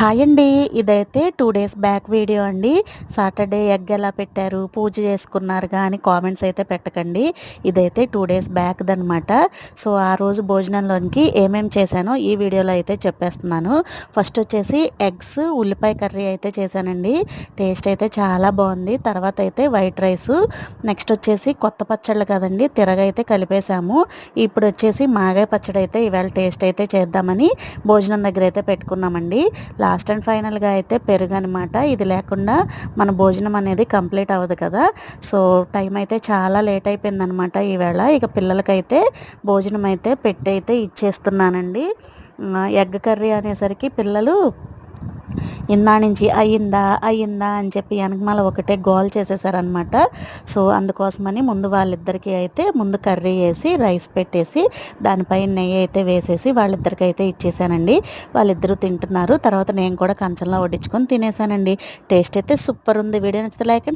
Hi అండి. ఇదైతే 2 days back video అండి. సాటర్డే ఎగ్ ఎలా పెట్టారు, పూజ చేసుకున్నారుగా అని కామెంట్స్ అయితే పెట్టకండి. ఇదైతే 2 డేస్ బ్యాక్‌దనమాట. సో, ఆ రోజు భోజనంలోనికి ఏమేమి చేశానో ఈ వీడియోలో అయితే చెప్పేస్తున్నాను. ఫస్ట్ వచ్చేసి ఎగ్స్, ఉల్లిపాయ కర్రీ అయితే చేశానండి. టేస్ట్ అయితే చాలా బాగుంది. తర్వాత అయితే వైట్ రైసు, నెక్స్ట్ వచ్చేసి కొత్త పచ్చళ్ళు కదండి, తిరగైతే కలిపేసాము. ఇప్పుడు వచ్చేసి మాగాయ పచ్చడి అయితే ఇవాళ టేస్ట్ అయితే చేద్దామని భోజనం దగ్గర అయితే పెట్టుకున్నామండి. లాస్ట్ అండ్ ఫైనల్గా అయితే పెరుగు అనమాట. ఇది లేకుండా మన భోజనం అనేది కంప్లీట్ అవ్వదు కదా. సో టైం అయితే చాలా లేట్ అయిపోయిందనమాట ఈవేళ. ఇక పిల్లలకైతే భోజనం అయితే పెట్టి అయితే ఇచ్చేస్తున్నానండి. ఎగ్ కర్రీ అనేసరికి పిల్లలు ఇందా నుంచి అయ్యిందా అయ్యిందా అని చెప్పి వెనకమాల ఒకటే గోల్ చేసేసారనమాట. సో అందుకోసమని ముందు వాళ్ళిద్దరికీ అయితే ముందు కర్రీ వేసి రైస్ పెట్టేసి దానిపైన నెయ్యి అయితే వేసేసి వాళ్ళిద్దరికీ అయితే ఇచ్చేసానండి. వాళ్ళిద్దరూ తింటున్నారు. తర్వాత నేను కూడా కంచంలో వడ్డించుకొని తినేసానండి. టేస్ట్ అయితే సూపర్ ఉంది. వీడియో నచ్చితే లైక్